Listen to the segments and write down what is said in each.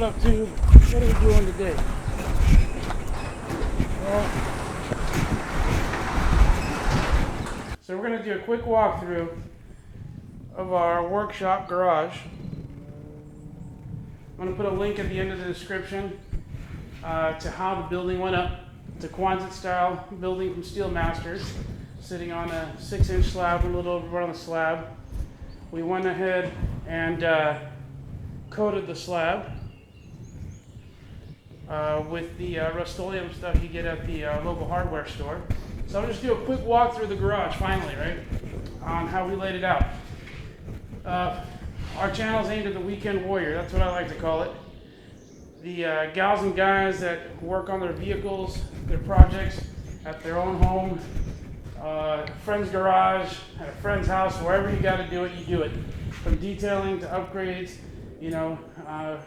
What up, dude? What are we doing today? Well, so we're going to do a quick walkthrough of our workshop garage. I'm going to put a link at the end of the description to how the building went up. It's a Quonset style building from Steel Masters, sitting on a 6-inch slab, a little over on the slab. We went ahead and coated the slab with the Rust-Oleum stuff you get at the local hardware store. So I'll just do a quick walk through the garage finally, right, on how we laid it out. Our channel is aimed at the weekend warrior, that's what I like to call it. The gals and guys that work on their vehicles, their projects at their own home, a friend's garage, at a friend's house, wherever you got to do it, you do it. From detailing to upgrades, you know,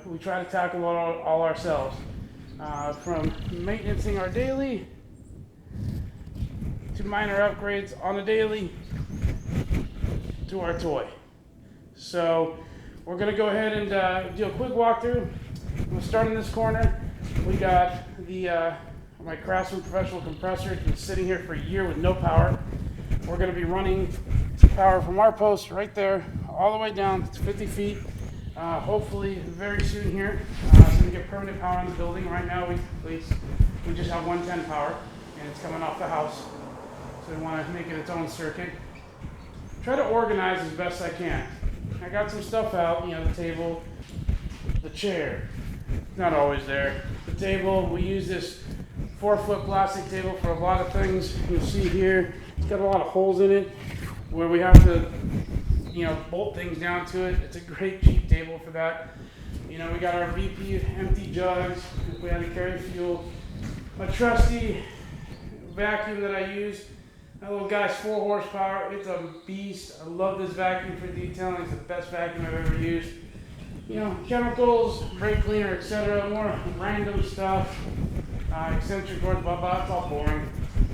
we try to tackle it all ourselves. From maintaining our daily to minor upgrades on a daily to our toy. So we're going to go ahead and do a quick walkthrough. We'll start in this corner. We got the my Craftsman professional compressor. It's been sitting here for a year with no power. We're going to be running power from our post right there all the way down to 50 feet. Hopefully very soon here, so we get permanent power in the building. Right now we just have 110 power and it's coming off the house, so we want to make it its own circuit. Try to organize as best I can. I got some stuff out, you know, the table, the chair, not always there. The table, we use this 4-foot plastic table for a lot of things. You can see here, it's got a lot of holes in it where we have to, you know, bolt things down to it. It's a great cheap table for that. You know, we got our VP empty jugs if we had to carry fuel. A trusty vacuum that I use. That little guy's 4 horsepower. It's a beast. I love this vacuum for detailing. It's the best vacuum I've ever used. You know, chemicals, brake cleaner, etc. More random stuff. Eccentric doors, blah blah. It's all boring.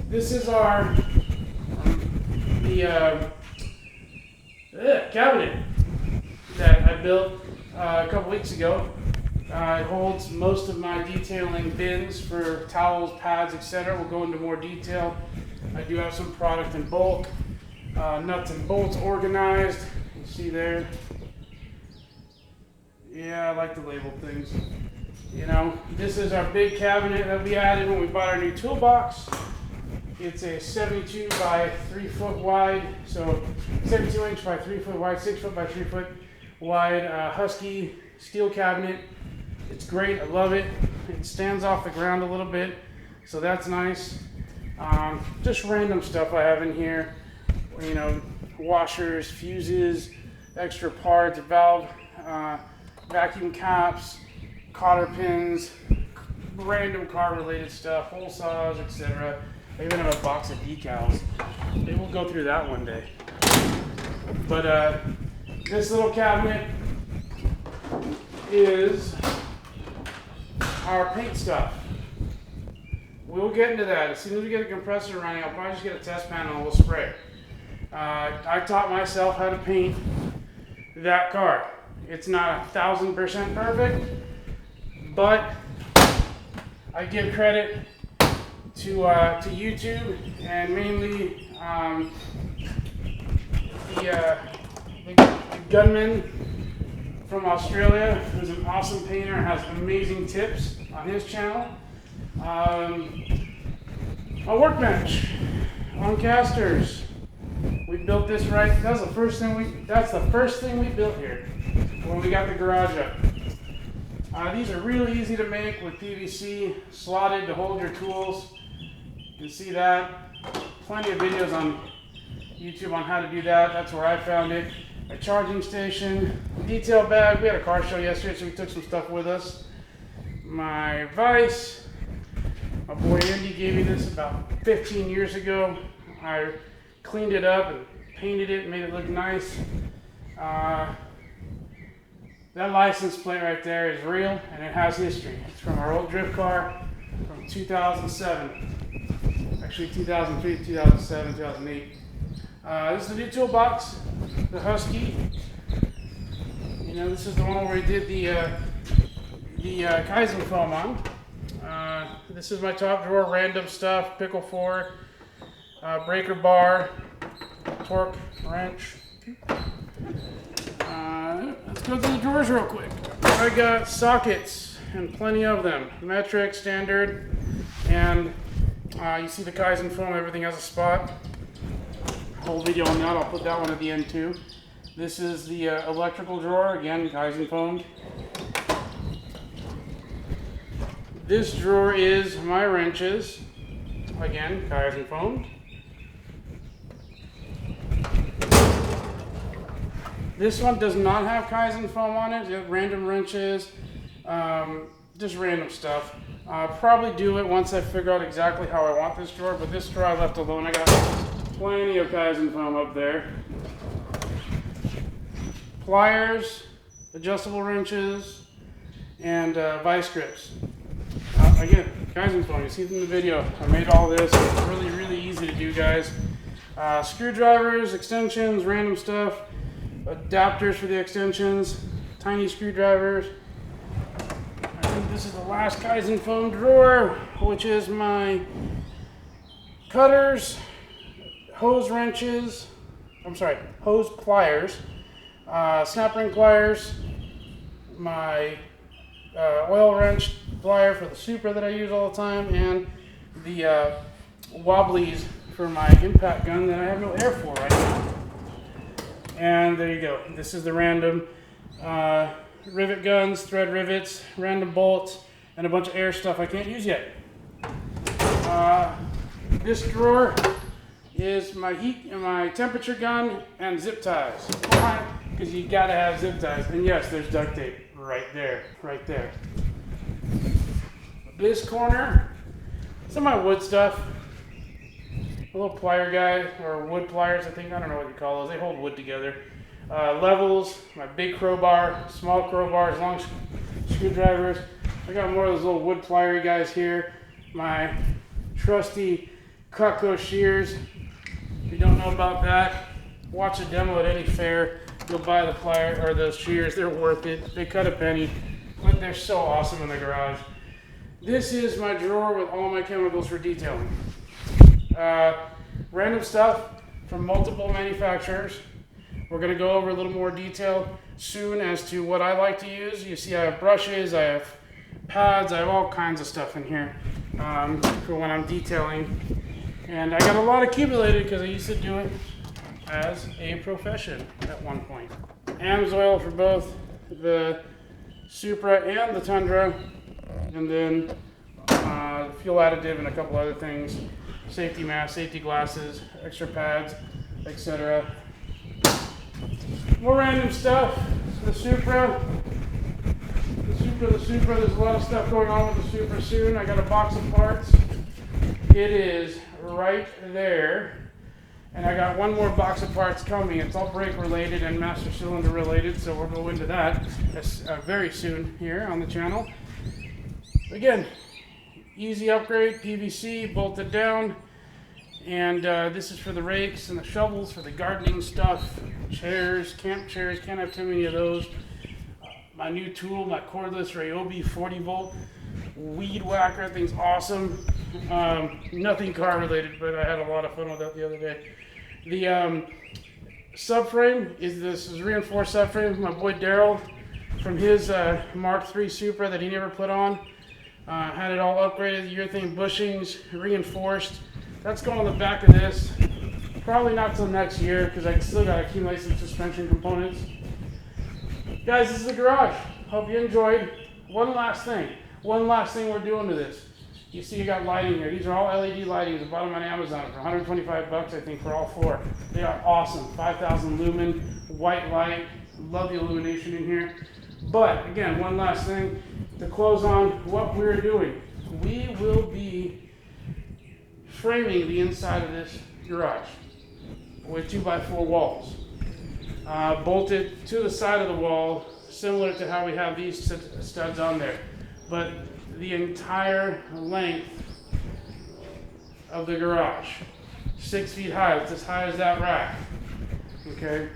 This is our cabinet that I built a couple weeks ago. It holds most of my detailing bins for towels, pads, etc. We'll go into more detail. I do have some product in bulk, nuts and bolts organized. You see there. Yeah, I like to label things. You know, this is our big cabinet that we added when we bought our new toolbox. It's a 72 by 3 foot wide, so 72 inch by 3 foot wide, 6 foot by 3 foot wide Husky steel cabinet. It's great, I love it. It stands off the ground a little bit, so that's nice. Just random stuff I have in here, you know, washers, fuses, extra parts, valve, vacuum caps, cotter pins, random car related stuff, hole saws, etc. I even have a box of decals. Maybe we'll go through that one day. But this little cabinet is our paint stuff. We'll get into that. As soon as we get a compressor running, I'll probably just get a test panel and we'll spray. I taught myself how to paint that car. It's not 1000% perfect, but I give credit to YouTube and mainly the Gunman from Australia, who's an awesome painter and has amazing tips on his channel. A workbench on casters. We built this right. That's the first thing we built here when we got the garage up. These are really easy to make with PVC slotted to hold your tools. You can see that. Plenty of videos on YouTube on how to do that. That's where I found it. A charging station, detail bag. We had a car show yesterday, so we took some stuff with us. My vise. My boy Andy gave me this about 15 years ago. I cleaned it up and painted it, made it look nice. That license plate right there is real and it has history. It's from our old drift car from 2007. Actually 2003, 2007, 2008. This is the new toolbox, the Husky. You know, this is the one where we did the the Kaizen foam on. This is my top drawer, random stuff, pickle 4, breaker bar, torque wrench. Let's go through the drawers real quick. I got sockets and plenty of them, metric, standard, and you see the Kaizen foam, everything has a spot. Whole video on that, I'll put that one at the end too. This is the electrical drawer, again, Kaizen foamed. This drawer is my wrenches, again, Kaizen foamed. This one does not have Kaizen foam on it. You have random wrenches, just random stuff. I'll probably do it once I figure out exactly how I want this drawer, but this drawer I left alone. I got plenty of Kaizen foam up there. Pliers, adjustable wrenches, and vice grips. Again, Kaizen foam, you see from the video, I made all this. It's really, really easy to do, guys. Screwdrivers, extensions, random stuff, adapters for the extensions, tiny screwdrivers. I think this is the last Kaizen foam drawer, which is my cutters, hose wrenches, hose pliers, snap ring pliers, my oil wrench plier for the Supra that I use all the time, and the wobblies for my impact gun that I have no air for right now. And there you go. This is the random rivet guns, thread rivets, random bolts, and a bunch of air stuff I can't use yet. This drawer is my heat and my temperature gun and zip ties. Why? Because you gotta have zip ties. And yes, there's duct tape right there, right there. This corner, some of my wood stuff. A little plier guy, or wood pliers, I think. I don't know what you call those. They hold wood together. Levels, my big crowbar, small crowbars, long screwdrivers. I got more of those little wood plier guys here. My trusty Cutco shears. If you don't know about that, watch a demo at any fair. You'll buy the plier or those shears. They're worth it. They cut a penny, but they're so awesome in the garage. This is my drawer with all my chemicals for detailing. Random stuff from multiple manufacturers. We're going to go over a little more detail soon as to what I like to use. You see I have brushes, I have pads, I have all kinds of stuff in here for when I'm detailing. And I got a lot accumulated because I used to do it as a profession at one point. AMSOIL for both the Supra and the Tundra, and then fuel additive and a couple other things. Safety mask, safety glasses, extra pads, etc. More random stuff. The Supra. There's a lot of stuff going on with the Supra soon. I got a box of parts. It is right there. And I got one more box of parts coming. It's all brake related and master cylinder related, so we'll go into that very soon here on the channel. Again, easy upgrade, PVC, bolted down. And this is for the rakes and the shovels, for the gardening stuff, chairs, camp chairs, can't have too many of those. My new tool, my cordless Ryobi 40 volt weed whacker, that thing's awesome. Nothing car related, but I had a lot of fun with that the other day. The subframe is reinforced subframe. My boy Daryl, from his Mark III Supra that he never put on, had it all upgraded, urethane bushings, reinforced. That's going on the back of this. Probably not till next year because I still got to accumulate some suspension components. Guys, this is the garage. Hope you enjoyed. One last thing we're doing to this. You see you got lighting here. These are all LED lighting. I bought them on Amazon for $125, I think, for all four. They are awesome. 5,000 lumen, white light. Love the illumination in here. But again, one last thing to close on what we're doing. We will be framing the inside of this garage with 2x4 walls. Bolted to the side of the wall, similar to how we have these studs on there. But the entire length of the garage, 6 feet high, it's as high as that rack. Okay,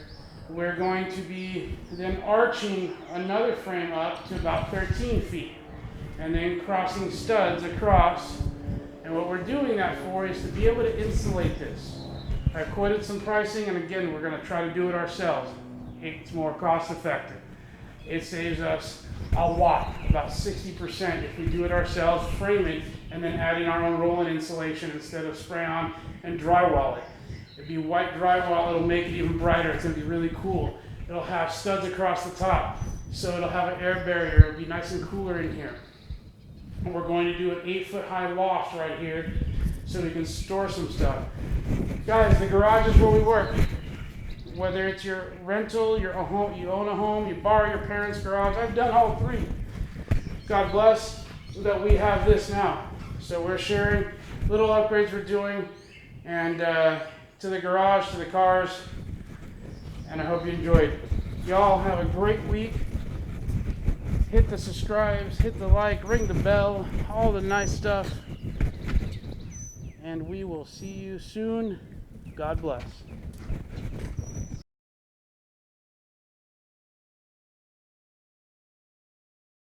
we're going to be then arching another frame up to about 13 feet and then crossing studs across. And what we're doing that for is to be able to insulate this. I quoted some pricing, and again, we're going to try to do it ourselves. It's more cost effective. It saves us a lot, about 60% if we do it ourselves, frame it, and then adding our own roll-in insulation instead of spray on and drywall it. It'd be white drywall, it'll make it even brighter, it's gonna be really cool. It'll have studs across the top, so it'll have an air barrier, it'll be nice and cooler in here. And we're going to do an 8-foot high loft right here so we can store some stuff. Guys, the garage is where we work. Whether it's your rental, your home, you own a home, you borrow your parents' garage, I've done all three. God bless that we have this now. So we're sharing little upgrades we're doing, and to the garage, to the cars, and I hope you enjoyed. Y'all have a great week. Hit the subscribes, hit the like, ring the bell, all the nice stuff. And we will see you soon. God bless.